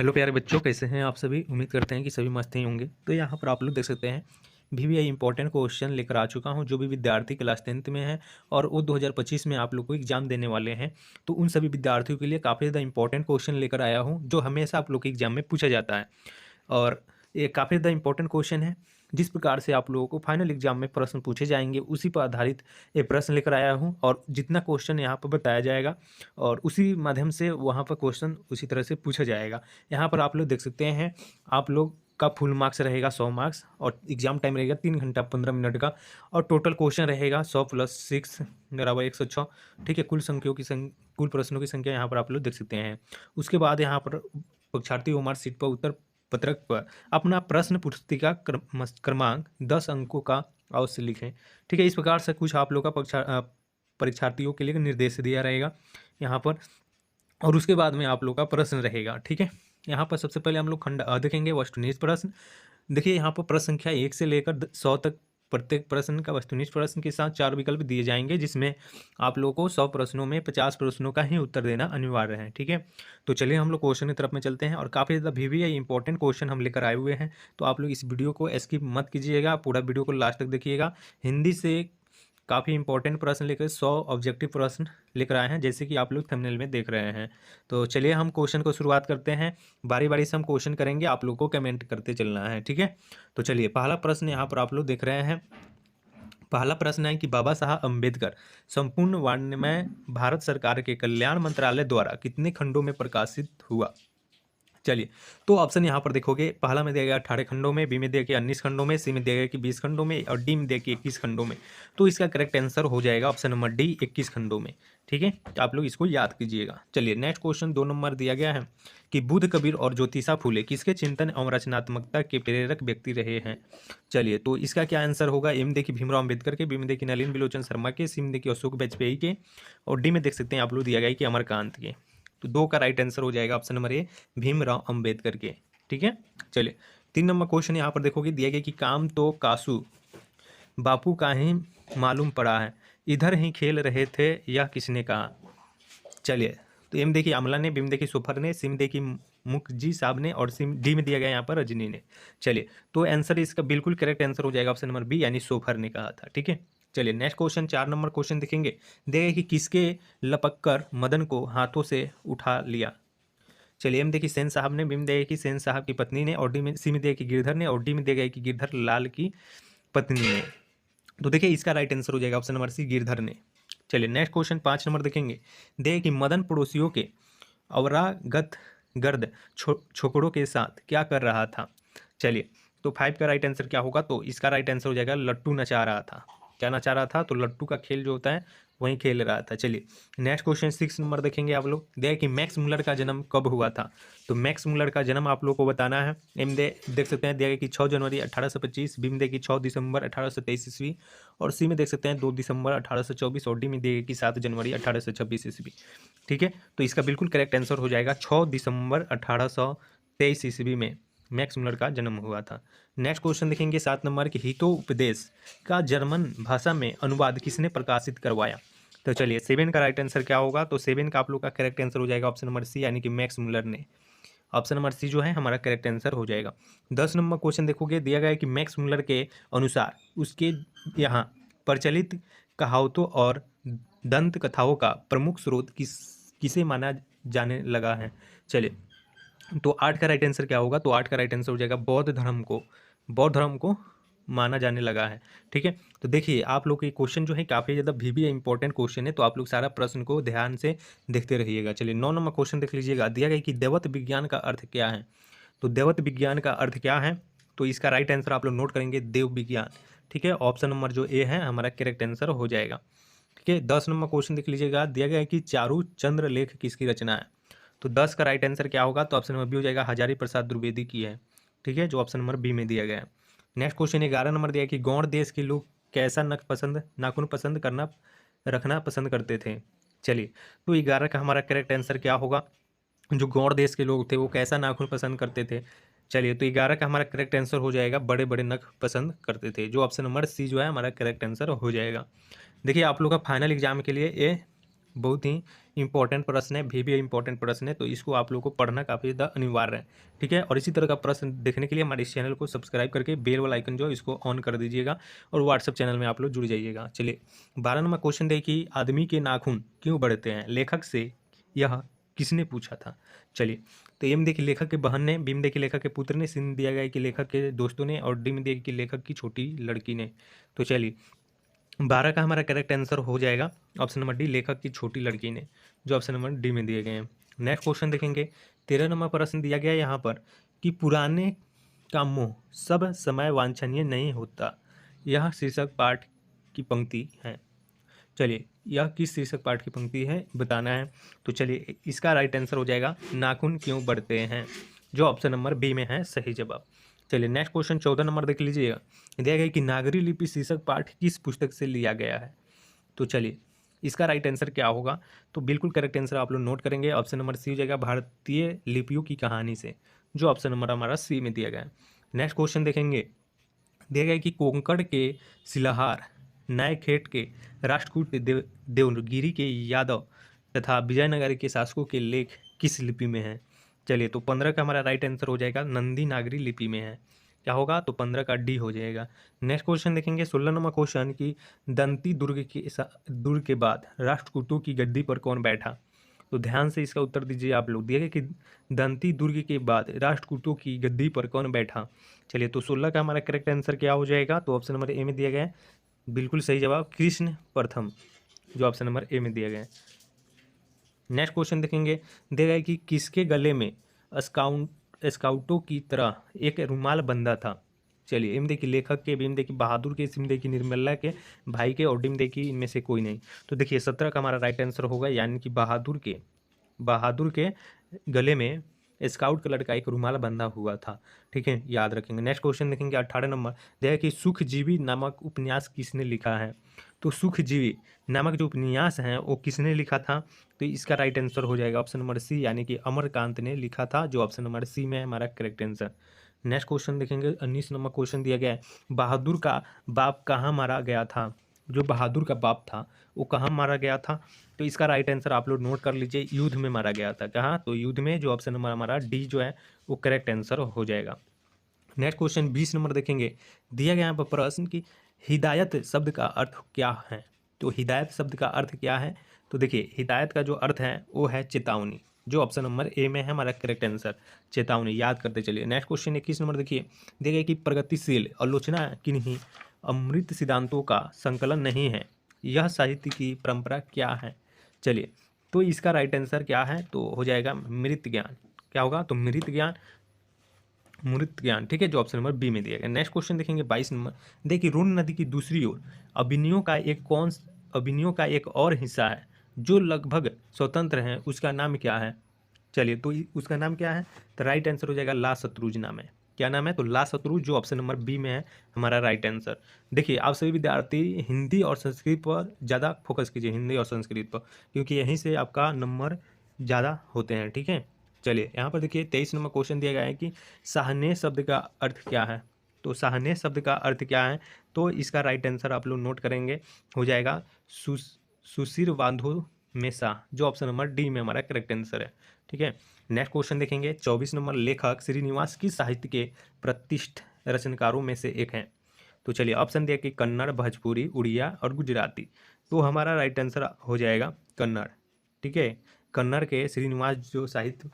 Hello प्यारे बच्चों, कैसे हैं आप सभी। उम्मीद करते हैं कि सभी मस्त ही होंगे। तो यहाँ पर आप लोग देख सकते हैं VVI इंपॉर्टेंट क्वेश्चन लेकर आ चुका हूँ। जो भी विद्यार्थी क्लास 10th में है और वो 2025 में आप लोग को एग्जाम देने वाले हैं, तो उन सभी विद्यार्थियों के लिए काफ़ी ज़्यादा इंपॉर्टेंट क्वेश्चन लेकर आया हूँ, जो हमेशा आप लोग के एग्जाम में पूछा जाता है। और ये काफ़ी ज़्यादा इंपॉर्टेंट क्वेश्चन है। जिस प्रकार से आप लोगों को फाइनल एग्जाम में प्रश्न पूछे जाएंगे, उसी पर आधारित ये प्रश्न लेकर आया हूँ। और जितना क्वेश्चन यहाँ पर बताया जाएगा और उसी माध्यम से वहाँ पर क्वेश्चन उसी तरह से पूछा जाएगा। यहाँ पर आप लोग देख सकते हैं, आप लोग का फुल मार्क्स रहेगा 100 मार्क्स और एग्जाम टाइम रहेगा 3 घंटा 15 मिनट का। और टोटल क्वेश्चन रहेगा 100 + 6 बराबर 106। ठीक है, कुल प्रश्नों की संख्या यहाँ पर आप लोग देख सकते हैं। उसके बाद यहाँ पर परीक्षार्थी ओमार सीट पर उत्तर पत्रक पर अपना प्रश्न पुस्तिका क्रमांक 10 अंकों का अवश्य लिखें। ठीक है, इस प्रकार से कुछ आप लोग का परीक्षार्थियों के लिए निर्देश दिया रहेगा यहाँ पर। और उसके बाद में आप लोग का प्रश्न रहेगा। ठीक है, यहाँ पर सबसे पहले हम लोग खंड अ देखेंगे, वस्तुनिष्ठ प्रश्न। देखिए यहाँ पर प्रश्न संख्या 1 से लेकर 100 तक प्रत्येक प्रश्न का वस्तुनिष्ठ प्रश्न के साथ 4 विकल्प दिए जाएंगे, जिसमें आप लोगों को 100 प्रश्नों में 50 प्रश्नों का ही उत्तर देना अनिवार्य है। ठीक है, तो चलिए हम लोग क्वेश्चन की तरफ में चलते हैं। और काफ़ी ज़्यादा VVI इंपॉर्टेंट क्वेश्चन हम लेकर आए हुए हैं, तो आप लोग इस वीडियो को स्किप मत कीजिएगा, पूरा वीडियो को लास्ट तक देखिएगा। हिंदी से काफ़ी इंपॉर्टेंट प्रश्न लेकर 100 ऑब्जेक्टिव प्रश्न लेकर आए हैं, जैसे कि आप लोग थंबनेल में देख रहे हैं। तो चलिए हम क्वेश्चन को शुरुआत करते हैं। बारी बारी से हम क्वेश्चन करेंगे, आप लोग को कमेंट करते चलना है। ठीक है, तो चलिए पहला प्रश्न यहाँ पर आप लोग देख रहे हैं। पहला प्रश्न है कि बाबा साहब अम्बेडकर संपूर्ण वाङ्मय भारत सरकार के कल्याण मंत्रालय द्वारा कितने खंडों में प्रकाशित हुआ। चलिए, तो ऑप्शन यहाँ पर देखोगे, पहला में दिया गया 18 खंडों में, बी में दिया गया 19 खंडों में, सी में दिया गया कि 20 खंडों में और डी में दिया गया 21 खंडों में। तो इसका करेक्ट आंसर हो जाएगा ऑप्शन नंबर डी, 21 खंडों में। ठीक है, तो आप लोग इसको याद कीजिएगा। चलिए नेक्स्ट क्वेश्चन 2 नंबर दिया गया है कि बुद्ध, कबीर और ज्योतिषा फुले किसके चिंतन एवं रचनात्मकता के प्रेरक व्यक्ति रहे हैं। चलिए, तो इसका क्या आंसर होगा। ए में देखिए भीमराव अम्बेडकर के, बी में देखिए नलिनी बिलोचन शर्मा के, सी में देखिए अशोक वाजपेयी के और डी में देख सकते हैं आप लोग दिया गया है कि अमरकांत के। तो 2 का राइट आंसर हो जाएगा option number A, Bhimrao Ambedkar के। ठीक है, चलिए 3 नंबर क्वेश्चन यहाँ पर देखोगे, दिया गया कि काम तो कासू बापू का ही मालूम पड़ा है, इधर ही खेल रहे थे, यह किसने कहा। चलिए, तो एम देखिए अमला ने, बी में देखिए सोफर ने, सी में देखिए मुखजी साहब ने और सी डी में दिया गया यहाँ पर रजनी ने। चलिए, तो आंसर इसका बिल्कुल करेक्ट आंसर हो जाएगा ऑप्शन नंबर बी, यानी सोफर ने कहा था। ठीक है, चलिए नेक्स्ट क्वेश्चन 4 नंबर क्वेश्चन देखेंगे। देखें कि किसके लपक कर मदन को हाथों से उठा लिया। चलिए, एम देखिए सेन साहब ने, बी में देखिए कि सेन साहब की पत्नी ने और डी में सी में देखिए गिरधर ने और डी में देखिए कि गिरधर लाल की पत्नी ने। तो देखिए इसका राइट आंसर हो जाएगा ऑप्शन नंबर सी, गिरधर ने। चलिए नेक्स्ट क्वेश्चन 5 नंबर देखेंगे। देखिए कि मदन पड़ोसियों के अवरागत गर्द छोकरों के साथ क्या कर रहा था। चलिए, तो 5 का राइट आंसर क्या होगा, तो इसका राइट आंसर हो जाएगा लट्टू नचा रहा था। क्या नचा रहा था, तो लट्टू का खेल जो होता है वहीं खेल रहा था। चलिए नेक्स्ट क्वेश्चन 6 नंबर देखेंगे आप लोग। देखिए कि मैक्स मुलर का जन्म कब हुआ था। तो मैक्स मुलर का जन्म आप लोग को बताना है। देख सकते हैं दिया गया कि 6 जनवरी 1825, बी में देखिए 6 दिसंबर 1823 ईस्वी और सी में देख सकते हैं 2 दिसंबर 1824 और डी में देखिए कि 7 जनवरी 1826 ईस्वी। ठीक है, तो इसका बिल्कुल करेक्ट आंसर हो जाएगा 6 दिसंबर 1823 ईस्वी में मैक्स मुलर का जन्म हुआ था। नेक्स्ट क्वेश्चन देखेंगे 7 नंबर की हितोपदेश का जर्मन भाषा में अनुवाद किसने प्रकाशित करवाया। तो चलिए 7 का राइट आंसर क्या होगा, तो 7 का आप लोग का करेक्ट आंसर हो जाएगा ऑप्शन नंबर सी, यानी कि मैक्स मुलर ने। ऑप्शन नंबर सी जो है हमारा करेक्ट आंसर हो जाएगा। 10 नंबर क्वेश्चन देखोगे, दिया गया है कि मैक्स मुलर के अनुसार उसके यहाँ प्रचलित कहावतों और दंत कथाओं का प्रमुख स्रोत किसे माना जाने लगा है। चलिए, तो 8 का राइट आंसर क्या होगा, तो 8 का राइट आंसर हो जाएगा बौद्ध धर्म को माना जाने लगा है। ठीक है, तो देखिए आप लोग के क्वेश्चन जो है काफ़ी ज़्यादा VVI इंपॉर्टेंट क्वेश्चन है, तो आप लोग सारा प्रश्न को ध्यान से देखते रहिएगा। चलिए 9 नंबर क्वेश्चन देख लीजिएगा। दिया गया कि दैवत विज्ञान का अर्थ क्या है। तो दैवत विज्ञान का अर्थ क्या है, तो इसका राइट आंसर आप लोग नोट करेंगे देव विज्ञान। ठीक है, ऑप्शन नंबर जो ए है हमारा करेक्ट आंसर हो जाएगा। ठीक है, 10 नंबर क्वेश्चन देख लीजिएगा। दिया गया है कि चारू चंद्र लेख किसकी रचना है। तो 10 का राइट आंसर क्या होगा, तो ऑप्शन नंबर बी हो जाएगा, हजारी प्रसाद द्विवेदी की है। ठीक है, जो ऑप्शन नंबर बी में दिया गया है। नेक्स्ट क्वेश्चन 11 नंबर दिया है कि गौड़ देश के लोग कैसा नाखून पसंद करना रखना पसंद करते थे। चलिए, तो 11 का हमारा करेक्ट आंसर क्या होगा, जो गौड़ देश के लोग थे वो कैसा नाखून पसंद करते थे। चलिए, तो 11 का हमारा करेक्ट आंसर हो जाएगा बड़े बड़े नख पसंद करते थे, जो ऑप्शन नंबर सी जो है हमारा करेक्ट आंसर हो जाएगा। देखिए आप लोग का फाइनल एग्जाम के लिए ये बहुत ही इंपॉर्टेंट प्रश्न है, भी इंपॉर्टेंट प्रश्न है, तो इसको आप लोगों को पढ़ना काफ़ी ज़्यादा अनिवार्य है। ठीक है, और इसी तरह का प्रश्न देखने के लिए हमारे इस चैनल को सब्सक्राइब करके बेल वाला आइकन जो है इसको ऑन कर दीजिएगा और व्हाट्सएप चैनल में आप लोग जुड़ जाइएगा। चलिए 12 नंबर क्वेश्चन देखिए, आदमी के नाखून क्यों बढ़ते हैं, लेखक से यह किसने पूछा था। चलिए, तो ए में देखिए लेखक के बहन ने, बी में देखिए लेखक के पुत्र ने, सी में दिया गया है कि लेखक के दोस्तों ने, और डी में देखिए कि लेखक की छोटी लड़की ने। तो चलिए 12 का हमारा करेक्ट आंसर हो जाएगा ऑप्शन नंबर डी, लेखक की छोटी लड़की ने, जो ऑप्शन नंबर डी में दिए गए हैं। नेक्स्ट क्वेश्चन देखेंगे, 13 नंबर प्रश्न दिया गया है यहाँ पर कि पुराने का मोह सब समय वांछनीय नहीं होता, यह शीर्षक पाठ की पंक्ति है। चलिए, यह किस शीर्षक पाठ की पंक्ति है बताना है। तो चलिए इसका राइट आंसर हो जाएगा नाखून क्यों बढ़ते हैं, जो ऑप्शन नंबर बी में है सही जवाब। चलिए नेक्स्ट क्वेश्चन 14 नंबर देख लीजिएगा, दिया गया है कि नागरी लिपि शीर्षक पाठ किस पुस्तक से लिया गया है। तो चलिए इसका राइट आंसर क्या होगा, तो बिल्कुल करेक्ट आंसर आप लोग नोट करेंगे, ऑप्शन नंबर सी हो जाएगा भारतीय लिपियों की कहानी से, जो ऑप्शन नंबर हमारा सी में दिया गया है। नेक्स्ट क्वेश्चन देखेंगे, दिया गया है कि कोंकण के शिलाहार, नए खेत के राष्ट्रकूट देवगिरी के यादव तथा विजयनगर के शासकों के लेख किस लिपि में हैं। चलिए, तो 15 का हमारा राइट आंसर हो जाएगा नंदी नागरी लिपि में है। क्या होगा, तो 15 का डी हो जाएगा। नेक्स्ट क्वेश्चन देखेंगे 16 नंबर क्वेश्चन की, दंती दुर्ग के बाद राष्ट्रकूटों की गद्दी पर कौन बैठा। तो ध्यान से इसका उत्तर दीजिए आप लोग। दिया गया कि दंती दुर्ग के बाद राष्ट्रकूटों की गद्दी पर कौन बैठा। चलिए, तो 16 का हमारा करेक्ट आंसर क्या हो जाएगा, तो ऑप्शन नंबर ए में दिया गया है बिल्कुल सही जवाब, कृष्ण प्रथम, जो ऑप्शन नंबर ए में दिया गया है। नेक्स्ट क्वेश्चन देखेंगे, दिया गया है कि किसके गले में स्काउटों की तरह एक रुमाल बंधा था। चलिए, एम देखिए लेखक के, बीम देखिए बहादुर के, सिम देखिए निर्मला के, भाई के, और डिम देखिए इनमें से कोई नहीं। तो देखिए 17 का हमारा राइट आंसर होगा, यानी कि बहादुर के गले में स्काउट कलर का एक रुमाल बंधा हुआ था। ठीक है, याद रखेंगे। नेक्स्ट क्वेश्चन देखेंगे 18 नंबर, देखिए कि सुखजीवी नामक उपन्यास किसने लिखा है। तो सुखजीवी नामक जो उपन्यास है वो किसने लिखा था, तो इसका राइट आंसर हो जाएगा ऑप्शन नंबर सी, यानी कि अमरकांत ने लिखा था, जो ऑप्शन नंबर सी में है हमारा करेक्ट आंसर। नेक्स्ट क्वेश्चन देखेंगे 19 नंबर क्वेश्चन दिया गया है, बहादुर का बाप कहाँ मारा गया था। जो बहादुर का बाप था वो कहाँ मारा गया था, तो इसका राइट आंसर आप लोग नोट कर लीजिए, युद्ध में मारा गया था। कहाँ, तो युद्ध में, जो ऑप्शन नंबर हमारा डी जो है वो करेक्ट आंसर हो जाएगा। नेक्स्ट क्वेश्चन 20 नंबर देखेंगे, दिया गया यहाँ पर प्रश्न की हिदायत शब्द का अर्थ क्या है। तो हिदायत शब्द का अर्थ क्या है, तो देखिए हिदायत का जो अर्थ है वो है चेतावनी, जो ऑप्शन नंबर ए में है हमारा करेक्ट आंसर, चेतावनी। याद करते चलिए। नेक्स्ट क्वेश्चन 21 नंबर देखिए, दिया गया कि प्रगतिशील आलोचना किन्हीं अमृत सिद्धांतों का संकलन नहीं है, यह साहित्य की परंपरा क्या है। चलिए, तो इसका राइट आंसर क्या है, तो हो जाएगा मृत ज्ञान। क्या होगा, तो मृत ज्ञान। ठीक है, जो ऑप्शन नंबर बी में दिया गया। नेक्स्ट क्वेश्चन देखेंगे 22 नंबर, देखिए रोन नदी की दूसरी ओर अभिनयों का एक और हिस्सा है जो लगभग स्वतंत्र है, उसका नाम क्या है। चलिए, तो उसका नाम क्या है, तो राइट आंसर हो जाएगा ला सतरुज नाम है। क्या नाम है, तो ला सतरुज, जो ऑप्शन नंबर बी में है हमारा राइट आंसर। देखिए आप सभी विद्यार्थी हिंदी और संस्कृत पर ज़्यादा फोकस कीजिए, हिंदी और संस्कृत पर, क्योंकि यहीं से आपका नंबर ज़्यादा होते हैं। ठीक है, चलिए यहाँ पर देखिए 23 नंबर क्वेश्चन दिया गया है कि साहने शब्द का अर्थ क्या है। तो साहने शब्द का अर्थ क्या है, तो इसका राइट आंसर आप लोग नोट करेंगे, हो जाएगा सुशिर बांधो में शाह, जो ऑप्शन नंबर डी में हमारा करेक्ट आंसर है। ठीक है, नेक्स्ट क्वेश्चन देखेंगे 24 नंबर, लेखक श्रीनिवास किस साहित्य के प्रतिष्ठित रचनाकारों में से एक हैं। तो चलिए ऑप्शन दिया कि कन्नड़, भोजपुरी, उड़िया और गुजराती। तो हमारा राइट आंसर हो जाएगा कन्नड़। ठीक है, कन्नड़ के श्रीनिवास जो साहित्य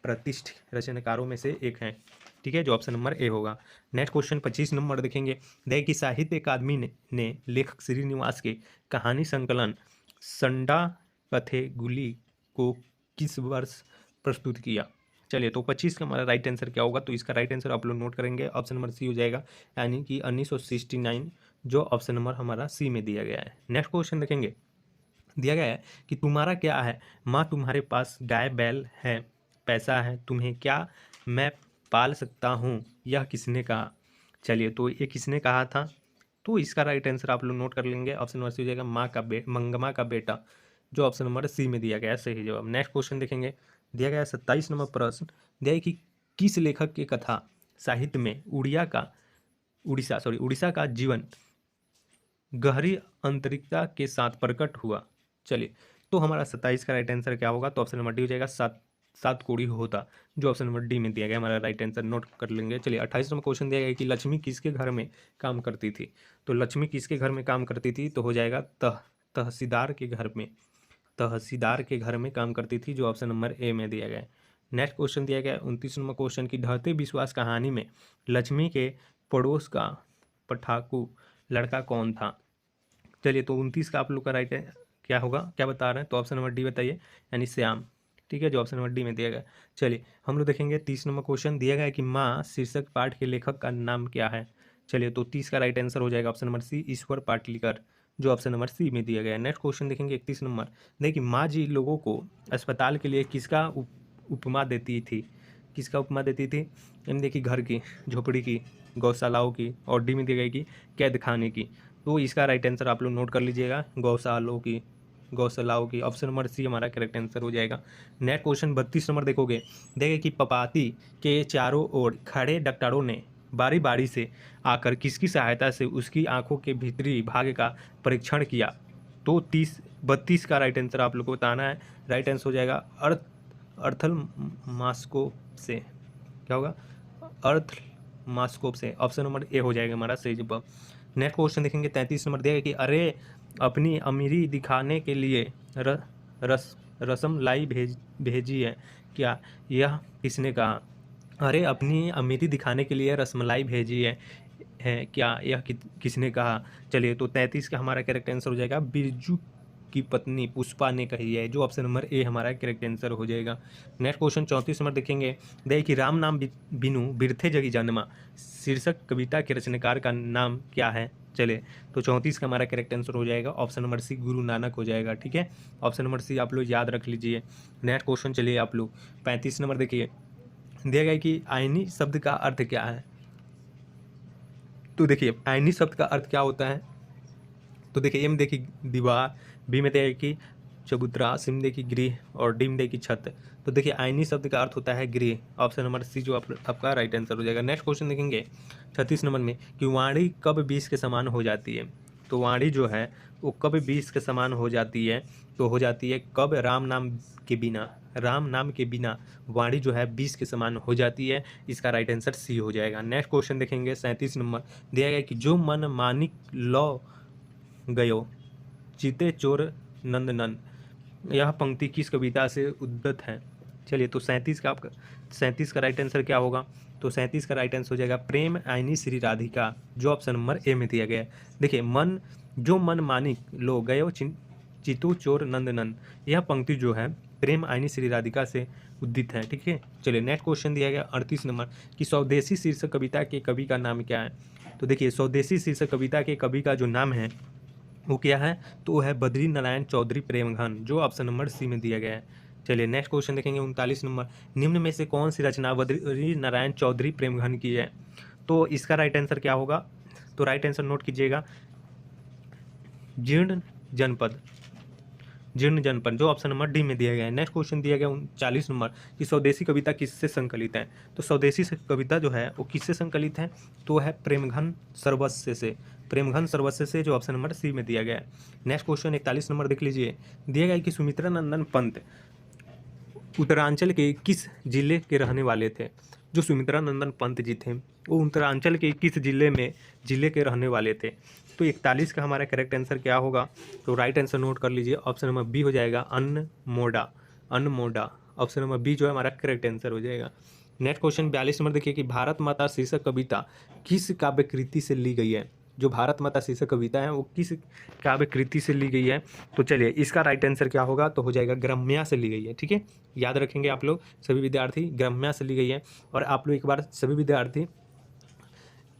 प्रतिष्ठित रचनाकारों में से एक हैं। ठीक है, जो ऑप्शन नंबर ए होगा। नेक्स्ट क्वेश्चन 25 नंबर देखेंगे, देखिए कि साहित्य अकादमी ने लेखक श्रीनिवास के कहानी संकलन संडा कथेगुली को किस वर्ष प्रस्तुत किया। चलिए, तो 25 का हमारा राइट आंसर क्या होगा, तो इसका राइट आंसर आप लोग नोट करेंगे, ऑप्शन नंबर सी हो जाएगा, यानी कि 1969, जो ऑप्शन नंबर हमारा सी में दिया गया है। नेक्स्ट क्वेश्चन देखेंगे, दिया गया है कि तुम्हारा क्या है, माँ तुम्हारे पास गाय बैल है, पैसा है, तुम्हें क्या मैं पाल सकता हूँ, यह किसने कहा। चलिए, तो ये किसने कहा था, तो इसका राइट आंसर आप लोग नोट कर लेंगे, ऑप्शन नंबर सी हो जाएगा मंगमा का बेटा, जो ऑप्शन नंबर सी में दिया गया है सही जवाब। नेक्स्ट क्वेश्चन देखेंगे, दिया गया है 27 नंबर प्रश्न, दिया है कि किस लेखक की कथा साहित्य में उड़ीसा का जीवन गहरी आंतरिकता के साथ प्रकट हुआ। चलिए, तो हमारा 27 का राइट आंसर क्या होगा, तो ऑप्शन नंबर डी हो जाएगा, सात सात कोड़ी होता, जो ऑप्शन नंबर डी में दिया गया हमारा राइट आंसर नोट कर लेंगे। चलिए 28 नंबर क्वेश्चन दिया गया कि लक्ष्मी किसके घर में काम करती थी। तो लक्ष्मी किसके घर में काम करती थी, तो हो जाएगा तहसीलदार के घर में, तहसीलदार के घर में काम करती थी, जो ऑप्शन नंबर ए में दिया गया है। नेक्स्ट क्वेश्चन दिया गया है 29 नंबर क्वेश्चन की ढहते विश्वास कहानी में लक्ष्मी के पड़ोस का पठाकू लड़का कौन था। चलिए तो 29 का आप लोग का राइट है क्या होगा, क्या बता रहे हैं, तो ऑप्शन नंबर डी बताइए, यानी श्याम। ठीक है, जो ऑप्शन नंबर डी में दिया गया। चलिए हम लोग देखेंगे 30 नंबर क्वेश्चन दिया गया है कि माँ शीर्षक पाठ के लेखक का नाम क्या है। चलिए तो 30 का राइट आंसर हो जाएगा ऑप्शन नंबर सी, ईश्वर पाटलिकर, जो ऑप्शन नंबर सी में दिया गया है। नेक्स्ट क्वेश्चन देखेंगे 31 नंबर। देखिए माँ जी लोगों को अस्पताल के लिए किसका उपमा देती थी, किसका उपमा देती थी, यानी देखिए घर की, झोपड़ी की, गौशालाओं की, और डी में दी गई कि कैद खाने की। तो इसका राइट आंसर आप लोग नोट कर लीजिएगा, गौशालों की, गौशालाओं की, ऑप्शन नंबर सी हमारा करेक्ट आंसर हो जाएगा। नेक्स्ट क्वेश्चन 32 नंबर देखिए कि पपाती के चारों ओर खड़े डॉक्टरों ने बारी बारी से आकर किसकी सहायता से उसकी आंखों के भीतरी भाग का परीक्षण किया। तो 32 का राइट आंसर आप लोग को बताना है। राइट आंसर हो जाएगा अर्थल मास्कोप से, क्या होगा, अर्थ मास्कोप से, ऑप्शन नंबर ए हो जाएगा हमारा सही जवाब। नेक्स्ट क्वेश्चन देखेंगे 33 नंबर दिया कि अरे अपनी अमीरी दिखाने के लिए रसम लाई भेजी है, क्या यह किसने कहा। अरे अपनी अमीरी दिखाने के लिए रसमलाई भेजी है क्या, यह किसने कहा। चलिए तो 33 का हमारा करेक्ट आंसर हो जाएगा, बिरजू की पत्नी पुष्पा ने कही है, जो ऑप्शन नंबर ए हमारा करेक्ट आंसर हो जाएगा। नेक्स्ट क्वेश्चन 34 नंबर देखेंगे, कि राम नाम बिनु बिरथे जगी जन्मा शीर्षक कविता के रचनाकार का नाम क्या है। चले तो 34 का हमारा करेक्ट आंसर हो जाएगा ऑप्शन नंबर सी, गुरु नानक हो जाएगा। ठीक है, ऑप्शन नंबर सी आप लोग याद रख लीजिए। नेक्स्ट क्वेश्चन चलिए आप लोग 35 नंबर देखिए, दिया गया कि आईनी शब्द का अर्थ क्या है। तो देखिए आईनी शब्द का अर्थ क्या होता है, तो देखिए ए में देखिए दीवार, बी में देखिए कि चबूतरा, सी में देखिए गृह, और डी में देखिए छत। तो देखिए आईनी शब्द का अर्थ होता है गृह, ऑप्शन नंबर सी जो आपका राइट आंसर हो जाएगा। नेक्स्ट क्वेश्चन देखेंगे 36 नंबर में कि वाणी कब 20 के समान हो जाती है। तो वाणी जो है वो कब 20 के समान हो जाती है, तो हो जाती है कब राम नाम के बिना, राम नाम के बिना वाणी जो है 20 के समान हो जाती है। इसका राइट आंसर सी हो जाएगा। नेक्स्ट क्वेश्चन देखेंगे 37 नंबर, दिया गया कि जो मन मानिक लौ गयो चीते चोर नंदनन, यह पंक्ति किस कविता से उद्धत है। चलिए तो 37 का राइट आंसर क्या होगा, तो 37 का राइट आंसर हो जाएगा प्रेम आईनी श्री राधिका, जो ऑप्शन नंबर ए में दिया गया है। देखिए जो मन मानिक लो गयो चितू चोर नंदनन, यह पंक्ति जो है प्रेम आईनी श्री राधिका से उद्दित है। ठीक है, चलिए नेक्स्ट क्वेश्चन दिया गया 38 नंबर कि स्वदेशी शीर्षक कविता के कवि का नाम क्या है। तो देखिए स्वदेशी शीर्षक कविता के कवि का जो नाम है वो क्या है, तो वो है बद्री नारायण चौधरी प्रेमघन, जो ऑप्शन नंबर सी में दिया गया है। चलिए नेक्स्ट क्वेश्चन देखेंगे 39 नंबर, निम्न में से कौन सी रचना बद्री नारायण चौधरी प्रेमघन की है। तो इसका राइट आंसर क्या होगा, तो राइट आंसर नोट कीजिएगा, जीर्ण जनपद, जो ऑप्शन नंबर डी में दिया गया है। नेक्स्ट क्वेश्चन दिया गया 39 नंबर कि स्वदेशी कविता किससे संकलित है। तो स्वदेशी कविता जो है वो किससे संकलित है, तो है प्रेमघन सर्वस्व से, प्रेमघन सर्वस्व से, जो ऑप्शन नंबर सी में दिया गया है। नेक्स्ट क्वेश्चन 41 नंबर देख लीजिए, दिया गया कि सुमित्रा नंदन पंत उत्तरांचल के किस जिले के रहने वाले थे। जो सुमित्रा नंदन पंत जी थे वो उत्तरांचल के किस जिले के रहने वाले थे। तो 41 का हमारा करेक्ट आंसर क्या होगा, तो राइट आंसर नोट कर लीजिए, ऑप्शन नंबर बी हो जाएगा अनमोडा, ऑप्शन नंबर बी जो है हमारा करेक्ट आंसर हो जाएगा। नेक्स्ट क्वेश्चन 42 नंबर देखिए कि भारत माता शीर्षक कविता किस काव्य कृति से ली गई है। जो भारत माता शीर्षक कविता है वो किस काव्य कृति से ली गई है। तो चलिए इसका राइट आंसर क्या होगा, तो हो जाएगा ग्राम्या से ली गई है। ठीक है, याद रखेंगे आप लोग सभी विद्यार्थी, ग्राम्या से ली गई है। और आप लोग एक बार सभी विद्यार्थी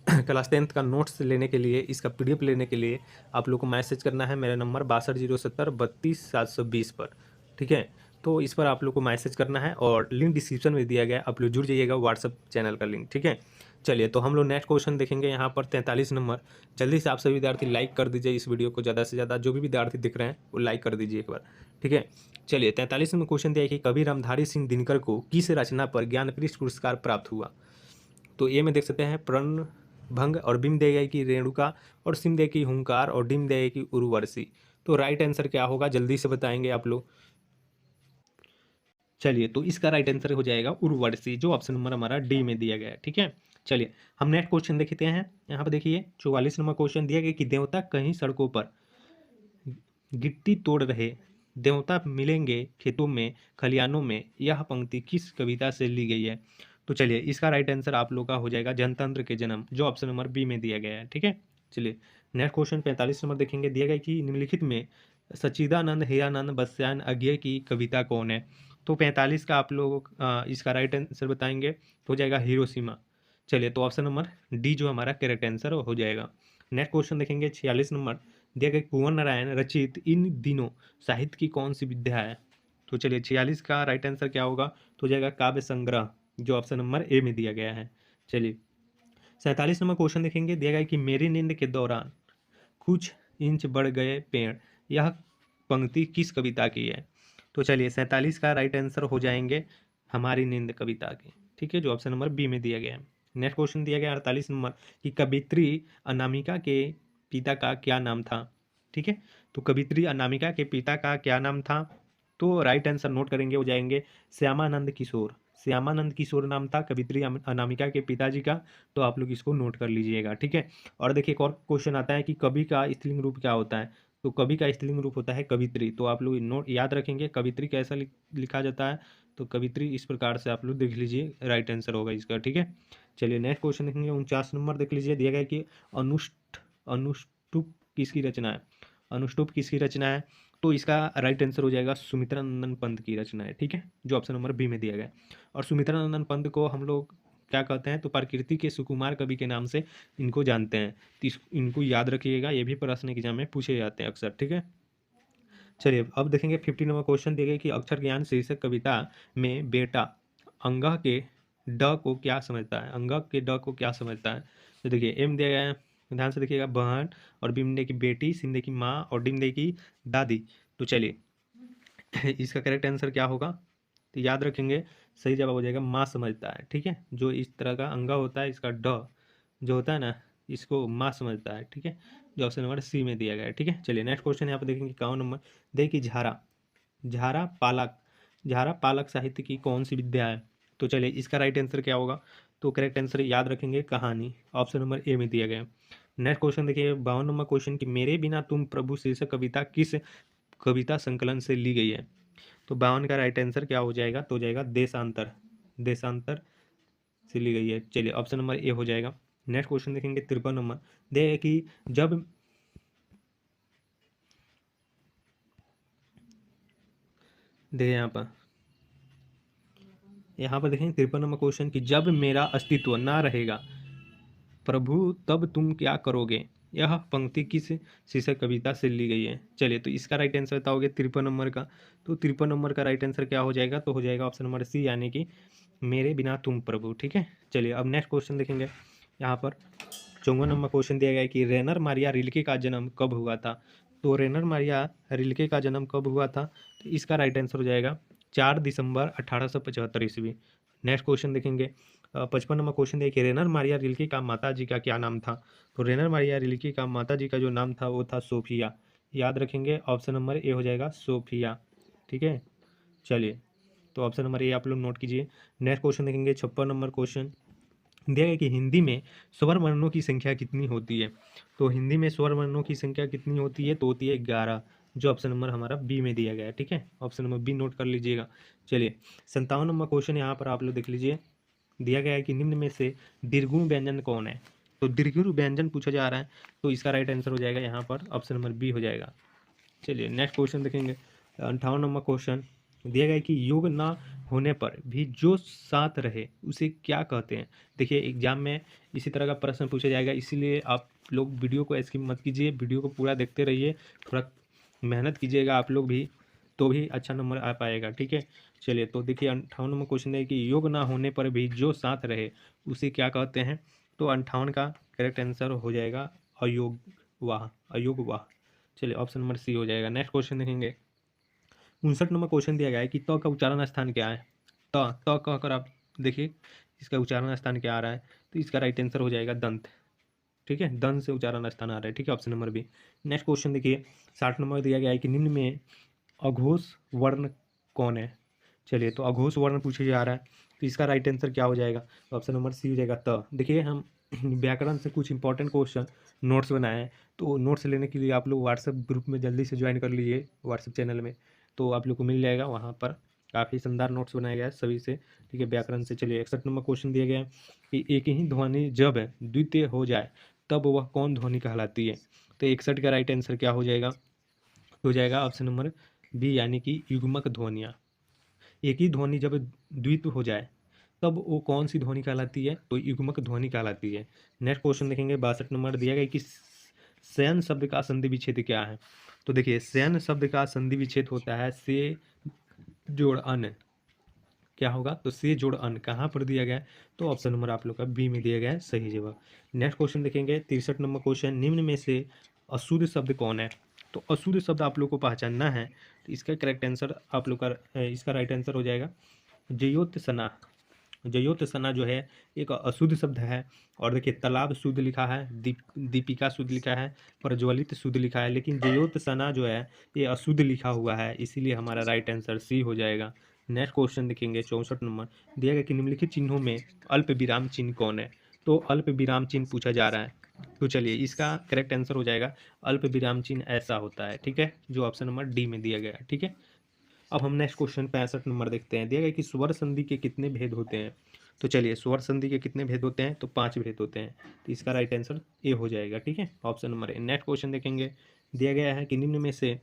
क्लास 10th का नोट्स लेने के लिए, इसका PDF लेने के लिए आप लोग को मैसेज करना है मेरा नंबर 6207032720 पर। ठीक है, तो इस पर आप लोग को मैसेज करना है और लिंक डिस्क्रिप्शन में दिया गया है, आप लोग जुड़ जाइएगा व्हाट्सअप चैनल का लिंक। ठीक है, चलिए तो हम लोग नेक्स्ट क्वेश्चन देखेंगे यहाँ पर 43 नंबर। जल्दी से आप सभी विद्यार्थी लाइक कर दीजिए इस वीडियो को, ज़्यादा से ज़्यादा जो भी विद्यार्थी दिख रहे हैं वो लाइक कर दीजिए एक बार। ठीक है, चलिए 43 नंबर क्वेश्चन दिया है कि कवि रामधारी सिंह दिनकर को किस रचना पर ज्ञानपीठ पुरस्कार प्राप्त हुआ। तो ये में देख सकते हैं प्रणभंग, और बिम देगा कि रेणुका, और सिम दे की हुंकार, और डिम देगा कि उर्वशी। तो राइट आंसर क्या होगा जल्दी से बताएंगे आप लोग। चलिए, तो इसका राइट आंसर हो जाएगा उर्वशी, जो ऑप्शन नंबर हमारा डी में दिया गया है। ठीक है, चलिए हम नेक्स्ट क्वेश्चन देखते हैं। यहाँ पर देखिए 44 नंबर क्वेश्चन दिया गया कि देवता कहीं सड़कों पर गिट्टी तोड़ रहे, देवता मिलेंगे खेतों में खलिहानों में, यह पंक्ति किस कविता से ली गई है। तो चलिए इसका राइट आंसर आप लोग का हो जाएगा जनतंत्र के जन्म, जो ऑप्शन नंबर बी में दिया गया है। ठीक है, चलिए नेक्स्ट क्वेश्चन 45 नंबर देखेंगे। दिया गया कि निम्नलिखित में सच्चिदानंद हीरानंद बस्यान अज्ञे की कविता कौन है। तो 45 का आप लोग इसका राइट आंसर बताएंगे तो हो जाएगा हिरोशिमा। चलिए, तो ऑप्शन नंबर डी जो हमारा करेक्ट आंसर हो जाएगा। नेक्स्ट क्वेश्चन देखेंगे 46 नंबर। दिया गया कुंवर नारायण रचित इन दिनों साहित्य की कौन सी विद्या है। तो चलिए 46 का राइट आंसर क्या होगा, तो हो जाएगा काव्य संग्रह, जो ऑप्शन नंबर ए में दिया गया है। चलिए 47 नंबर क्वेश्चन देखेंगे। दिया गया कि मेरी नींद के दौरान कुछ इंच बढ़ गए पेड़, यह पंक्ति किस कविता की है। तो चलिए 47 का राइट आंसर हो जाएंगे हमारी नींद कविता की। ठीक है, जो ऑप्शन नंबर बी में दिया गया है। नेक्स्ट क्वेश्चन दिया गया 48 नंबर कि कवित्री अनामिका के पिता का क्या नाम था। ठीक है, तो कवित्री अनामिका के पिता का क्या नाम था। तो राइट आंसर नोट करेंगे, हो जाएंगे श्यामानंद किशोर। श्यामानंद किशोर नाम था कवित्री अनामिका के पिताजी का। तो आप लोग इसको नोट कर लीजिएगा। ठीक है, और देखिए एक और क्वेश्चन आता है कि कवि का स्त्रीलिंग रूप क्या होता है। तो कवि का स्त्रीलिंग रूप होता है कवित्री। तो आप लोग नोट याद रखेंगे कवित्री कैसा लिखा जाता है। तो कवित्री इस प्रकार से आप लोग देख लीजिए, राइट आंसर होगा इसका। ठीक है, चलिए नेक्स्ट क्वेश्चन देखेंगे 49 नंबर देख लीजिए। दिया गया कि अनुष्टुप किसकी रचना है। अनुष्टुप किसकी रचना है। तो इसका राइट आंसर हो जाएगा सुमित्रानंदन पंत की रचना है। ठीक है, जो ऑप्शन नंबर बी में दिया गया। और सुमित्रानंदन पंत को हम लोग क्या कहते हैं, तो प्रकृति के सुकुमार कवि के नाम से इनको जानते हैं। तो इनको याद रखिएगा, ये भी प्रश्न एग्जाम में पूछे जाते हैं अक्सर। ठीक है, चलिए अब देखेंगे 50 नंबर क्वेश्चन दिया गया कि अक्षर ज्ञान शीर्षक कविता में बेटा अंगह के ड को क्या समझता है। अंगह के ड को क्या समझता है। तो देखिए एम दिया गया है, ध्यान से देखिएगा, बहन, और बिमडे की बेटी, सिंधे की माँ, और डिमडे की दादी। तो चलिए इसका करेक्ट आंसर क्या होगा, तो याद रखेंगे सही जवाब हो जाएगा माँ समझता है। ठीक है, जो इस तरह का अंगा होता है इसका ड जो होता है ना, इसको माँ समझता है। ठीक है, जो ऑप्शन नंबर सी में दिया गया है। ठीक है, चलिए नेक्स्ट क्वेश्चन यहाँ पर देखेंगे 51 नंबर। देखिए झारा झारा पालक झारा पालक साहित्य की कौन सी विद्या है। तो चलिए इसका राइट आंसर क्या होगा, तो करेक्ट आंसर याद रखेंगे कहानी, ऑप्शन नंबर ए में दिया गया है। नेक्स्ट क्वेश्चन देखिए 52 नंबर क्वेश्चन कि मेरे बिना तुम प्रभु शीर्षक कविता किस कविता संकलन से ली गई है। तो 52 का राइट आंसर क्या हो जाएगा, तो हो जाएगा देशांतर। देशांतर से ली गई है। चलिए ऑप्शन नंबर ए हो जाएगा। नेक्स्ट क्वेश्चन देखेंगे 53 नंबर। देखिए कि जब देखिए यहाँ पर देखें 53 नंबर क्वेश्चन कि जब मेरा अस्तित्व ना रहेगा प्रभु तब तुम क्या करोगे, यह पंक्ति किस शीर्षक कविता से ली गई है। चलिए तो इसका राइट आंसर बताओगे 53 नंबर का। तो 53 नंबर का राइट आंसर क्या हो जाएगा, तो हो जाएगा ऑप्शन नंबर सी, यानी कि मेरे बिना तुम प्रभु। ठीक है, चलिए अब नेक्स्ट क्वेश्चन देखेंगे। यहाँ पर 54 नंबर क्वेश्चन दिया गया है कि रेनर मारिया रिल्के का जन्म कब हुआ था। तो रेनर मारिया रिल्के का जन्म कब हुआ था, तो इसका राइट आंसर हो जाएगा 4 दिसंबर 1875 ईस्वी। नेक्स्ट क्वेश्चन देखेंगे 55 नंबर क्वेश्चन देखिए रेनर मारिया रिल्के का माता जी का क्या नाम था। तो रेनर मारिया रिल्के का माता जी का जो नाम था वो था सोफिया। याद रखेंगे ऑप्शन नंबर ए हो जाएगा सोफिया। ठीक है, चलिए तो ऑप्शन नंबर ए आप लोग नोट कीजिए। नेक्स्ट क्वेश्चन देखेंगे 56 नंबर क्वेश्चन दिया गया कि हिंदी में स्वर वर्णों की संख्या कितनी होती है। तो हिंदी में स्वर वर्णों की संख्या कितनी होती है, तो होती है 11, जो ऑप्शन नंबर हमारा बी में दिया गया है। ठीक है, ऑप्शन नंबर बी नोट कर लीजिएगा। चलिए 57 नंबर क्वेश्चन यहाँ पर आप लोग देख लीजिए। दिया गया है कि निम्न में से दीर्घु व्यंजन कौन है। तो दीर्घु व्यंजन पूछा जा रहा है, तो इसका राइट आंसर हो जाएगा यहाँ पर ऑप्शन नंबर बी हो जाएगा। चलिए नेक्स्ट क्वेश्चन देखेंगे 58 नंबर क्वेश्चन दिया गया है कि योग ना होने पर भी जो साथ रहे उसे क्या कहते हैं। देखिए एग्जाम में इसी तरह का प्रश्न पूछा जाएगा, इसीलिए आप लोग वीडियो को स्किप मत कीजिए, वीडियो को पूरा देखते रहिए, थोड़ा मेहनत कीजिएगा आप लोग भी, तो भी अच्छा नंबर आ पाएगा। ठीक है, चलिए तो देखिए 58 नंबर क्वेश्चन है कि योग ना होने पर भी जो साथ रहे उसे क्या कहते हैं। तो 58 का करेक्ट आंसर हो जाएगा अयोग वाह, अयोग वाह। चलिए ऑप्शन नंबर सी हो जाएगा। नेक्स्ट क्वेश्चन देखेंगे 59 नंबर क्वेश्चन दिया गया है कि त का उच्चारण स्थान क्या है। त कहकर आप देखिए इसका उच्चारण स्थान क्या आ रहा है, तो इसका राइट आंसर हो जाएगा दंत। ठीक है, दंत से उच्चारण स्थान आ रहा है, ठीक है, option number B. Next question देखिए, 60 नंबर दिया गया है कि निम्न में अघोष वर्ण कौन है। चलिए, तो अघोष वर्ण पूछे जा रहा है, तो इसका राइट आंसर क्या हो जाएगा, तो ऑप्शन नंबर सी हो जाएगा त। देखिए, हम व्याकरण से कुछ इंपॉर्टेंट क्वेश्चन नोट्स बनाए हैं, तो नोट्स लेने के लिए आप लोग व्हाट्सएप ग्रुप में जल्दी से ज्वाइन कर लीजिए, व्हाट्सएप चैनल में, तो आप लोग को मिल जाएगा वहाँ पर। काफ़ी शानदार नोट्स बनाया गया है सभी से, ठीक है, व्याकरण से। चलिए, 61 नंबर क्वेश्चन दिया गया है कि एक ही ध्वनि जब द्वितीय हो जाए तब वह कौन ध्वनि कहलाती है। तो 61 का राइट आंसर क्या हो जाएगा ऑप्शन नंबर बी, यानी कि युग्मक ध्वनियाँ। एक ही ध्वनि जब द्वित्व हो जाए तब वो कौन सी ध्वनि कहलाती है, तो युग्मक ध्वनि कहलाती है। नेक्स्ट क्वेश्चन देखेंगे, 62 नंबर दिया गया कि शयन शब्द का संधि विच्छेद क्या है। तो देखिए, शयन शब्द का संधि विच्छेद होता है से जोड़ अन। क्या होगा, तो से जोड़ अन कहाँ पर दिया गया है, तो ऑप्शन नंबर आप लोग का बी में दिया गया है सही जवाब। नेक्स्ट क्वेश्चन देखेंगे, 63 नंबर क्वेश्चन, निम्न में से अशुद्ध शब्द कौन है। तो अशुद्ध शब्द आप लोग को पहचानना है, तो इसका करेक्ट आंसर आप लोग का इसका राइट आंसर हो जाएगा जयोत्सना। जयोत्सना जो है एक अशुद्ध शब्द है। और देखिए, तालाब शुद्ध लिखा है, दीपिका शुद्ध लिखा है, प्रज्वलित शुद्ध लिखा है, लेकिन जयोत्सना जो है ये अशुद्ध लिखा हुआ है, इसीलिए हमारा राइट आंसर सी हो जाएगा। नेक्स्ट क्वेश्चन देखेंगे, 64 नंबर दिया गया कि निम्नलिखित चिन्हों में अल्प विराम चिन्ह कौन है। तो अल्प विराम चिन्ह पूछा जा रहा है, तो चलिए इसका करेक्ट आंसर हो जाएगा अल्प विराम चिन्ह ऐसा होता है, ठीक है, जो ऑप्शन नंबर डी में दिया गया है, ठीक है। अब हम नेक्स्ट क्वेश्चन 65 नंबर देखते हैं, दिया गया कि स्वर संधि के कितने भेद होते हैं। तो चलिए, स्वर संधि के कितने भेद होते हैं, तो 5 भेद होते हैं, तो इसका राइट आंसर ए हो जाएगा, ठीक है, option number A. Next question देखेंगे, दिया गया है कि निम्न में से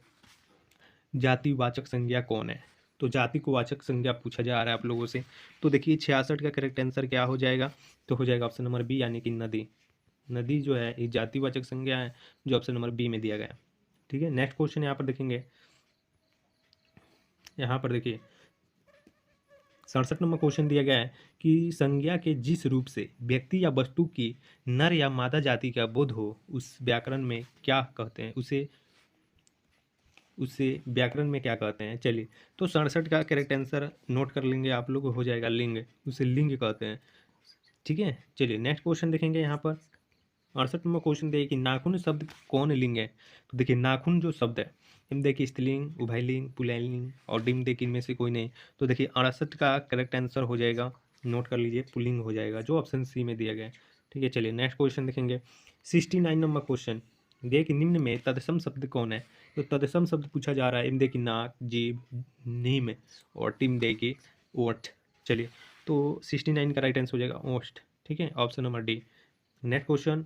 जातिवाचक संज्ञा कौन है। तो जाति को वाचक संज्ञा पूछा जा रहा है आप लोगों से, तो देखिए 66 का करेक्ट आंसर क्या हो जाएगा, तो हो जाएगा ऑप्शन नंबर बी, यानी कि नदी। नदी जो है ये जातिवाचक संज्ञा है, जो ऑप्शन नंबर बी में दिया गया, ठीक है। नेक्स्ट क्वेश्चन यहाँ पर देखेंगे, यहाँ पर देखिए 67 नंबर क्वेश्चन दिया गया है कि संज्ञा के जिस रूप से व्यक्ति या वस्तु की नर या मादा जाति का बोध हो उस व्याकरण में क्या कहते हैं, उसे उसे व्याकरण में क्या कहते हैं। चलिए, तो 67 का करेक्ट आंसर नोट कर लेंगे आप लोग, हो जाएगा लिंग, उसे लिंग कहते हैं, ठीक है। चलिए, नेक्स्ट क्वेश्चन देखेंगे, यहाँ पर 68 नंबर क्वेश्चन देखिए कि नाखून शब्द कौन लिंग है। तो देखिए, नाखून जो शब्द है, हिम देखिए स्त्रीलिंग, उभयलिंग, पुल्लिंग और डिम देखिए इनमें से कोई नहीं। तो देखिए 68 का करेक्ट आंसर हो जाएगा, नोट कर लीजिए, पुल्लिंग हो जाएगा, जो ऑप्शन सी में दिया गया है, ठीक है। चलिए, नेक्स्ट क्वेश्चन देखेंगे, 69 नंबर क्वेश्चन देखिए कि निम्न में तत्सम शब्द कौन है। तो तत्सम शब्द पूछा जा रहा है, इम देखिए नाक, जीभ, नीम और टिम देखिए ओठ। चलिए, तो 69 का राइट आंसर हो जाएगा ओष्ठ, ठीक है, option number D. Next question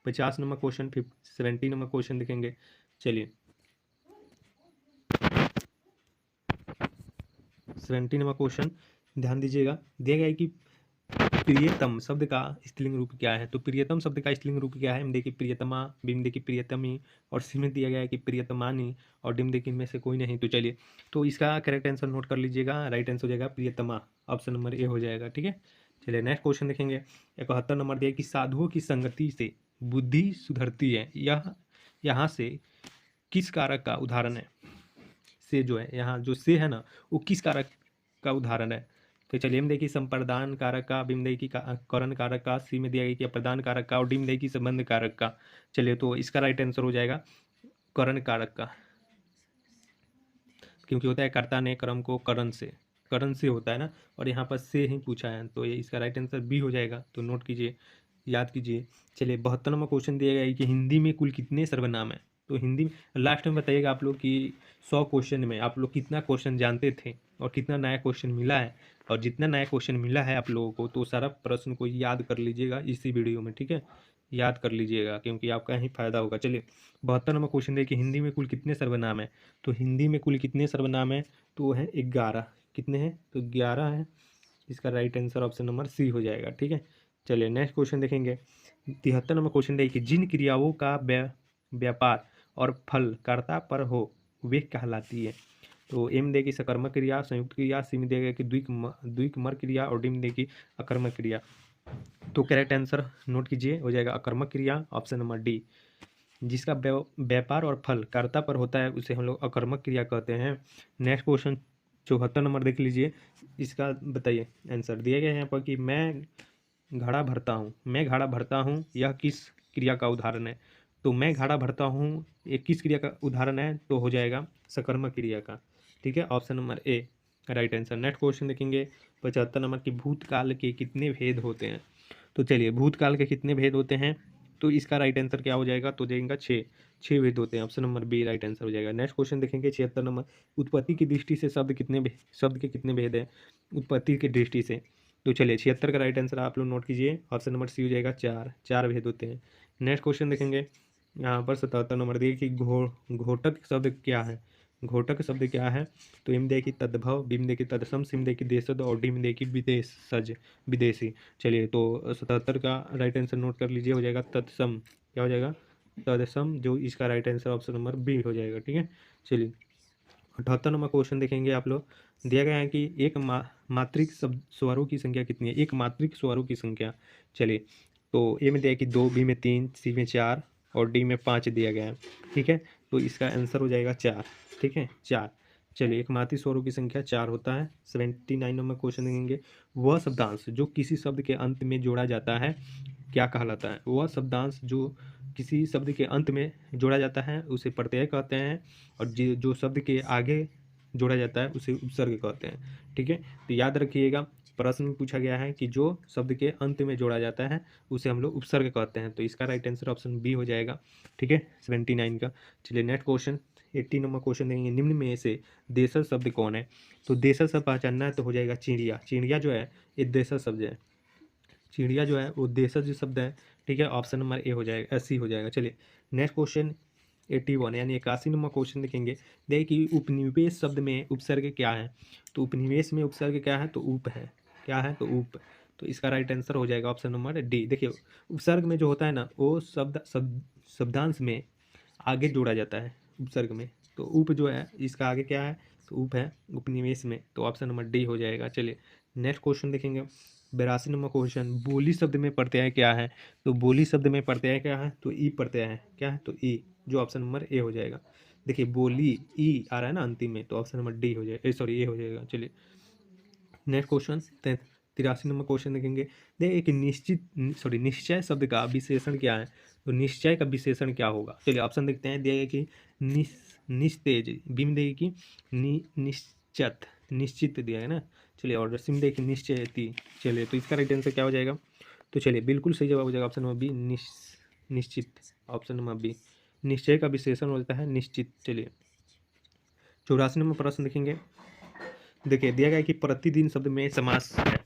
50 number question, 70 number question देखेंगे। चलिए, 70 नंबर क्वेश्चन ध्यान दीजिएगा, दिया गया है कि प्रियतम शब्द का स्त्रीलिंग रूप क्या है। तो प्रियतम शब्द का स्त्रीलिंग रूप क्या है, देखिए प्रियतमा, बिम देखिए प्रियतमी और सी में दिया गया है कि प्रियतमानी और डिम देखिए इनमें से कोई नहीं। तो चलिए, तो इसका करेक्ट आंसर नोट कर लीजिएगा, राइट आंसर हो जाएगा प्रियतमा, ऑप्शन नंबर ए हो जाएगा, ठीक है। चलिए, नेक्स्ट क्वेश्चन देखेंगे, 71 नंबर दिया कि साधुओं की संगति से बुद्धि सुधरती है, यह यहाँ से किस कारक का उदाहरण है। से जो है यहाँ जो से है ना, वो किस कारक का उदाहरण है। तो चलिए, हम देखिए संप्रदान कारक का, बिम देखिए करण कारक का, सी में दिया गया कि प्रदान कारक का और डिम देखिए संबंध कारक का। चलिए, तो इसका राइट आंसर हो जाएगा करण कारक का, क्योंकि होता है कर्ता ने कर्म को करण से होता है ना, और यहाँ पर से ही पूछा है, तो ये इसका राइट आंसर बी हो जाएगा, तो नोट कीजिए, याद कीजिए। चलिए, 72 नंबर क्वेश्चन दिया गया है कि हिंदी में कुल कितने सर्वनाम है। तो हिंदी में लास्ट में बताइएगा आप लोग कि 100 क्वेश्चन में आप लोग कितना क्वेश्चन जानते थे और कितना नया क्वेश्चन मिला है, और जितना नया क्वेश्चन मिला है आप लोगों को, तो सारा प्रश्न को याद कर लीजिएगा इसी वीडियो में, ठीक है, याद कर लीजिएगा, क्योंकि आपका ही फायदा होगा। चलिए, 72 नंबर क्वेश्चन देखिए, हिंदी में कुल कितने सर्वनाम है। तो हिंदी में कुल कितने सर्वनाम है, तो वो है 11। कितने हैं, तो 11 है, इसका right answer option number C हो जाएगा, ठीक है। चलिए, नेक्स्ट क्वेश्चन देखेंगे, 73 नंबर क्वेश्चन देखिए, जिन क्रियाओं का व्यापार और फल कर्ता पर हो वे कहलाती है। तो एम देगी सकर्मक क्रिया, संयुक्त क्रिया, सी में देगा कि द्विकर्मक क्रिया और डिम देगी अकर्मक क्रिया। तो करेक्ट आंसर नोट कीजिए, हो जाएगा अकर्मक क्रिया, ऑप्शन नंबर डी। जिसका व्यापार और फल कर्ता पर होता है उसे हम लोग अकर्मक क्रिया कहते हैं। नेक्स्ट क्वेश्चन 74 नंबर देख लीजिए, इसका बताइए आंसर दिया गया है यहाँ पर कि मैं घड़ा भरता हूँ, मैं घड़ा भरता हूँ, यह किस क्रिया का उदाहरण है। तो मैं घड़ा भरता हूँ ये किस क्रिया का उदाहरण है, तो हो जाएगा सकर्मक क्रिया का। ठीक है, option number A right answer. Next question देखेंगे 75 नंबर की, भूतकाल के कितने भेद होते हैं। तो चलिए, भूतकाल के कितने भेद होते हैं, तो इसका राइट आंसर क्या हो जाएगा, तो देगा 6। 6 भेद होते हैं, option number B right answer हो जाएगा। नेक्स्ट क्वेश्चन देखेंगे 76 नंबर, उत्पत्ति की दृष्टि से शब्द के कितने भेद हैं, उत्पत्ति की दृष्टि से। तो चलिए 76 का राइट आंसर आप लोग नोट कीजिए, ऑप्शन नंबर सी हो जाएगा 4। 4 भेद होते हैं। नेक्स्ट क्वेश्चन देखेंगे यहाँ पर 77 नंबर, देखिए कि घोटक शब्द क्या है। घोटक शब्द क्या है, तो इम देखी तद्भव, बिम देखी तत्सम, सिम देखी देशज और डिम देखी विदेशज, विदेशी। चलिए तो 77 का राइट आंसर नोट कर लीजिए, हो जाएगा तत्सम। क्या हो जाएगा, तत्सम, जो इसका right answer option number B हो जाएगा। ठीक है, चलिए 78 नंबर क्वेश्चन देखेंगे आप लोग। दिया गया है कि एक मात्रिक शब्द स्वरों की संख्या कितनी है, एक मात्रिक स्वरों की संख्या। चलिए तो ए में दिया है कि 2, बी में 3, सी में 4 और डी में 5 दिया गया है। ठीक है, तो इसका आंसर हो जाएगा 4। ठीक है, 4। चलिए, एक मात्रिक स्वरों की संख्या 4 होता है। 79 नंबर क्वेश्चन देखेंगे, वह शब्दांश जो किसी शब्द के अंत में जोड़ा जाता है क्या कहलाता है। वह शब्दांश जो किसी शब्द के अंत में जोड़ा जाता है उसे प्रत्यय कहते हैं, और जो शब्द के आगे जोड़ा जाता है उसे उपसर्ग कहते हैं। ठीक है, तो याद रखिएगा, प्रश्न में पूछा गया है कि जो शब्द के अंत में जोड़ा जाता है उसे हम लोग उपसर्ग कहते हैं, तो इसका राइट आंसर ऑप्शन बी हो जाएगा। ठीक है, 79 का। चलिए नेक्स्ट क्वेश्चन 80 नंबर क्वेश्चन देंगे, निम्न में से देशज शब्द कौन है। तो देशज शब्द पहचानना है, तो हो जाएगा चिड़िया। चिड़िया जो है ये देशज शब्द है, चिड़िया जो है वो देशज शब्द है। ठीक है, ऑप्शन नंबर ए हो जाएगा, सी हो जाएगा। चलिए नेक्स्ट क्वेश्चन 81 यानी 81 नंबर क्वेश्चन देखेंगे। देखिए कि उपनिवेश शब्द में उपसर्ग क्या है। तो उपनिवेश में उपसर्ग क्या है, तो उप है। क्या है, तो उप। तो इसका राइट आंसर हो जाएगा ऑप्शन नंबर डी। देखिए उपसर्ग में जो होता है ना, वो शब्दांश में आगे जोड़ा जाता है उपसर्ग में। तो उप जो है इसका आगे क्या है, तो उप है उपनिवेश में, तो ऑप्शन नंबर डी हो जाएगा। चलिए नेक्स्ट क्वेश्चन देखेंगे 82 नंबर क्वेश्चन, बोली शब्द में प्रत्यय क्या है। तो बोली शब्द में प्रत्यय क्या है, तो ई प्रत्यय है। क्या है, तो ई, जो ऑप्शन नंबर ए हो जाएगा। देखिए बोली ई आ रहा है ना अंतिम में, तो ऑप्शन नंबर डी हो जाएगा, सॉरी ए हो जाएगा। चलिए नेक्स्ट क्वेश्चन 83 नंबर क्वेश्चन देखेंगे। देखिए कि निश्चय शब्द का विशेषण क्या है। तो निश्चय का विशेषण क्या होगा, चलिए ऑप्शन देखते हैं। दिया गया कि निस्तेज, बीम देगी कि निश्चित, निश्चित दिया है ना। चलिए और सिम देखिए निश्चयती। चलिए तो इसका राइट आंसर क्या हो जाएगा, तो चलिए बिल्कुल सही जवाब हो जाएगा ऑप्शन नंबर बी, निश्चित। ऑप्शन नंबर बी, निश्चय का विशेषण होता है निश्चित। चलिए 84 नंबर प्रश्न देखेंगे। देखिए दिया गया है कि प्रतिदिन शब्द में समास है।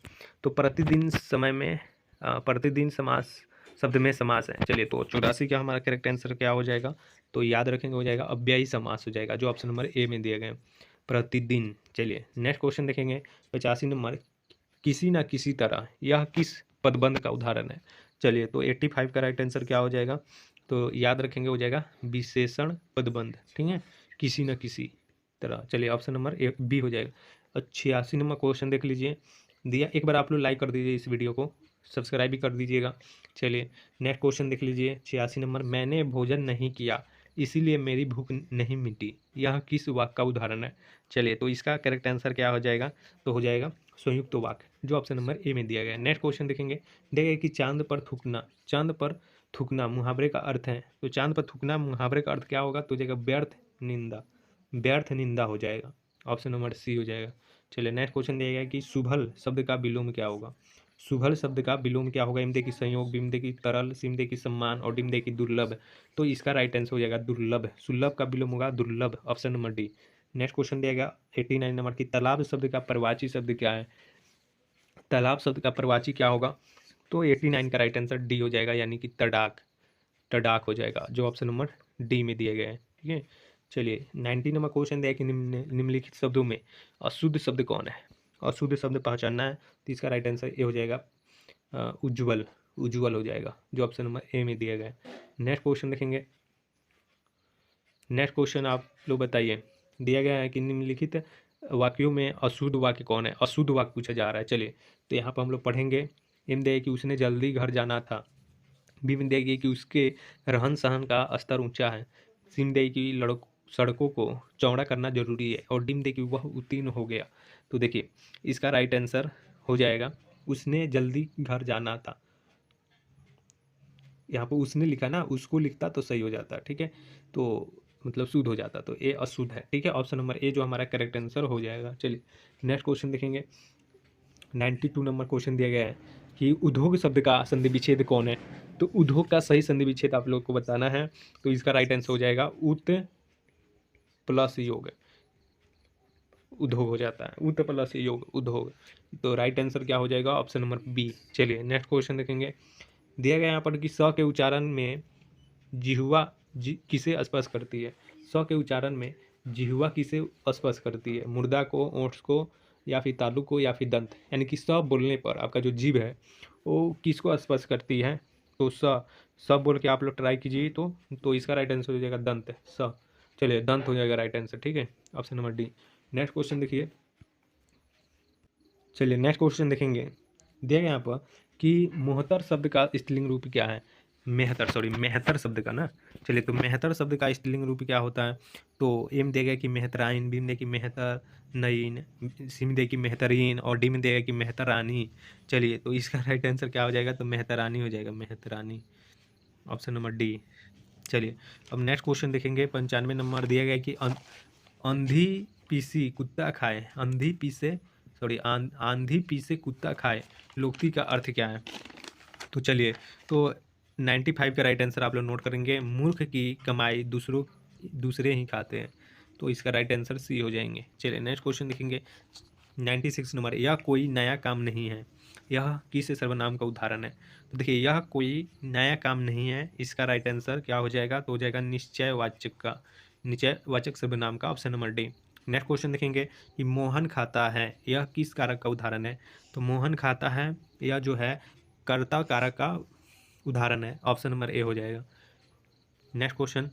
तो प्रतिदिन समय में प्रतिदिन समास शब्द में समास है। चलिए तो 84 का हमारा करेक्ट आंसर क्या हो जाएगा, तो याद रखेंगे हो जाएगा अव्ययी समास हो जाएगा, जो ऑप्शन नंबर ए में दिए गए प्रतिदिन। चलिए नेक्स्ट क्वेश्चन देखेंगे 85 नंबर, किसी ना किसी तरह यह किस पदबंध का उदाहरण है। चलिए तो 85 का राइट आंसर क्या हो जाएगा, तो याद रखेंगे हो जाएगा विशेषण पदबंध। ठीक है, किसी न किसी तरह। चलिए ऑप्शन नंबर ए बी हो जाएगा। 86 नंबर क्वेश्चन देख लीजिए दिया, एक बार आप लोग लाइक कर दीजिए इस वीडियो को, सब्सक्राइब भी कर दीजिएगा। चलिए नेक्स्ट क्वेश्चन देख लीजिए 86 नंबर, मैंने भोजन नहीं किया इसीलिए मेरी भूख नहीं मिटी, यह किस वाक्य का उदाहरण है। चलिए तो इसका करेक्ट आंसर क्या हो जाएगा, तो हो जाएगा संयुक्त वाक्य, जो ऑप्शन नंबर ए में दिया गया है। नेक्स्ट क्वेश्चन देखेंगे, देखेंगे कि चांद पर थूकना, चांद पर थूकना मुहावरे का अर्थ है। तो चांद पर थूकना मुहावरे का अर्थ क्या होगा, तो जाएगा व्यर्थ निंदा, व्यर्थ निंदा हो जाएगा, ऑप्शन नंबर सी हो जाएगा। चलिए नेक्स्ट क्वेश्चन दिया गया कि सुभल शब्द का विलोम क्या होगा। सुभल शब्द का विलोम क्या होगा, इमदे की संयोग, बिमदे की तरल, सिमदे की सम्मान और डिमदे की दुर्लभ। तो इसका राइट आंसर हो जाएगा दुर्लभ, सुलभ का विलोम होगा दुर्लभ, option number D. Next question दिया गया 89 नंबर की, तालाब शब्द का प्रवाची शब्द क्या है। तालाब शब्द का प्रवाची क्या होगा, तो 89 का राइट आंसर डी हो जाएगा, यानी कि तड़ाक, तड़ाक हो जाएगा, जो ऑप्शन नंबर डी में दिए गए हैं। ठीक है, चलिए 90 नंबर क्वेश्चन दिया कि निम्नलिखित शब्दों में अशुद्ध शब्द कौन है। अशुद्ध शब्द पहचानना है, तो इसका राइट आंसर ए हो जाएगा उज्ज्वल, उज्ज्वल हो जाएगा, जो ऑप्शन नंबर ए में दिया गया है। नेक्स्ट क्वेश्चन देखेंगे। नेक्स्ट क्वेश्चन आप लोग बताइए, दिया गया है कि निम्नलिखित वाक्यों में अशुद्ध वाक्य कौन है। अशुद्ध वाक्य पूछा जा रहा है। चलिए तो यहाँ पर हम लोग पढ़ेंगे। एम दे कि उसने जल्दी घर जाना था, बी में देगी कि उसके रहन सहन का स्तर ऊंचा है, सिम देगी कि सड़कों को चौड़ा करना जरूरी है, और डिम देगी वह उत्तीर्ण हो गया। तो देखिए इसका राइट आंसर हो जाएगा उसने जल्दी घर जाना था। यहाँ पे उसने लिखा ना, उसको लिखता तो सही हो जाता, ठीक है। तो मतलब शुद्ध हो जाता, तो ए अशुद्ध है, ठीक है। ऑप्शन नंबर ए जो हमारा करेक्ट आंसर हो जाएगा। चलिए नेक्स्ट क्वेश्चन देखेंगे। 92 नंबर क्वेश्चन दिया गया है कि उद्योग शब्द का संधि विच्छेद कौन है। तो उद्योग का सही संधि विच्छेद आप लोग को बताना है। तो इसका राइट आंसर हो जाएगा उत प्लस योग, उद्योग हो जाता है, उत प्लस योग उद्योग। तो राइट आंसर क्या हो जाएगा, ऑप्शन नंबर बी। चलिए नेक्स्ट क्वेश्चन देखेंगे। दिया गया यहाँ पर कि स के उच्चारण में जिह्वा किसे स्पर्श करती है। स के उच्चारण में जिह्वा किसे स्पर्श करती है, मुर्दा को, ओठ को, या फिर तालु को, या फिर दंत। यानी कि स बोलने पर आपका जो जीभ है वो किसको स्पर्श करती है। तो स बोल के आप लोग ट्राई कीजिए। तो इसका राइट आंसर हो जाएगा दंत, स। चलिए दंत हो जाएगा राइट आंसर, ठीक है, option number D. Next question देखिए। चलिए नेक्स्ट क्वेश्चन देखेंगे। दिया गया यहाँ पर कि मोहतर शब्द का स्त्रीलिंग रूप क्या है। मेहतर शब्द का ना। चलिए तो मेहतर शब्द का स्त्रीलिंग रूप क्या होता है। तो ए में देगा कि मेहतराइन, बी में देगा कि मेहतर नईन, सी में देगा कि मेहतरीन, और डी में देगा कि मेहतरानी। चलिए तो इसका राइट आंसर क्या हो जाएगा, तो मेहतरानी हो जाएगा, मेहतरानी, ऑप्शन नंबर डी। चलिए अब नेक्स्ट क्वेश्चन देखेंगे। 95 नंबर दिया गया कि अंधी पीसी कुत्ता खाए, आंधी पीसे कुत्ता खाए, लोकोक्ति का अर्थ क्या है। तो चलिए तो 95 का राइट आंसर आप लोग नोट करेंगे। मूर्ख की कमाई दूसरे ही खाते हैं। तो इसका राइट आंसर सी हो जाएंगे। चलिए नेक्स्ट क्वेश्चन देखेंगे। 96 नंबर, यह कोई नया काम नहीं है, यह किस सर्वनाम का उदाहरण है। तो देखिए यह कोई नया काम नहीं है, इसका राइट आंसर क्या हो जाएगा, तो हो जाएगा निश्चयवाचक सर्वनाम का, option number D. Next question देखेंगे कि मोहन खाता है, यह किस कारक का उदाहरण है। तो मोहन खाता है यह जो है कर्ता कारक का उदाहरण है, ऑप्शन नंबर ए हो जाएगा। नेक्स्ट क्वेश्चन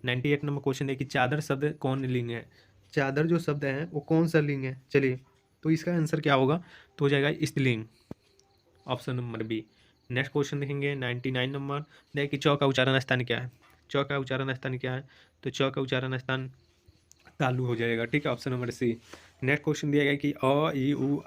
98 नंबर क्वेश्चन है कि चादर शब्द कौन लिंग है। चादर जो शब्द है वो कौन सा लिंग है। चलिए तो इसका आंसर क्या होगा, तो हो जाएगा स्त्रीलिंग, option number B. Next question देखेंगे 99 नंबर। देखिए कि चौ का उच्चारण स्थान क्या है। चौ का उच्चारण स्थान क्या है, तो चौ का उच्चारण स्थान तालु हो जाएगा, ठीक है, option number C. Next question दिया गया कि अ ई उ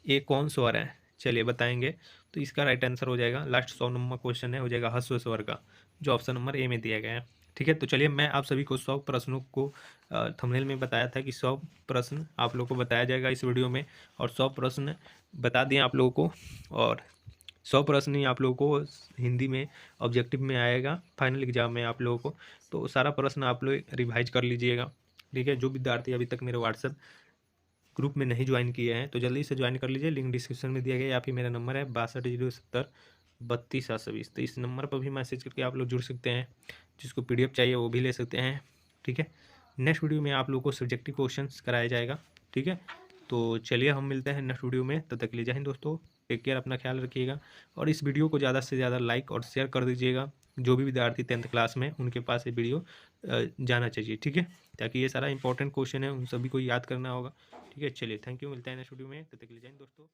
ये कौन स्वर है, चलिए बताएंगे। तो इसका राइट आंसर हो जाएगा, लास्ट 100 नंबर क्वेश्चन है, हो जाएगा ह्रस्व स्वर का, जो ऑप्शन नंबर ए में दिया गया है, ठीक है। तो चलिए मैं आप सभी को 100 प्रश्नों को थंबनेल में बताया था कि 100 प्रश्न आप लोगों को बताया जाएगा इस वीडियो में, और 100 प्रश्न बता दिए आप लोगों को, और 100 प्रश्न ही आप लोगों को हिंदी में ऑब्जेक्टिव में आएगा फाइनल एग्जाम में आप लोगों को। तो सारा प्रश्न आप लोग रिवाइज कर लीजिएगा, ठीक है। जो विद्यार्थी अभी तक मेरे व्हाट्सएप ग्रुप में नहीं ज्वाइन किए हैं तो जल्दी से ज्वाइन कर लीजिए, लिंक डिस्क्रिप्शन में दिया गया, या फिर मेरा नंबर है 62 070 32 820। तो इस नंबर पर भी मैसेज करके आप लोग जुड़ सकते हैं, जिसको PDF चाहिए वो भी ले सकते हैं, ठीक है। नेक्स्ट वीडियो में आप लोग को सब्जेक्टिव क्वेश्चंस कराया जाएगा, ठीक है। तो चलिए हम मिलते हैं नेक्स्ट वीडियो में, तब तक के लिए जय हिंद दोस्तों, टेक केयर, अपना ख्याल रखिएगा, और इस वीडियो को ज़्यादा से ज़्यादा लाइक और शेयर कर दीजिएगा। जो भी विद्यार्थी 10th क्लास में उनके पास ये वीडियो जाना चाहिए, ठीक है, ताकि ये सारा इंपॉर्टेंट क्वेश्चन है उन सभी को याद करना होगा, ठीक है। चलिए थैंक यू, मिलते हैं नेक्स्ट वीडियो में, तब तक के लिए जय हिंद दोस्तों।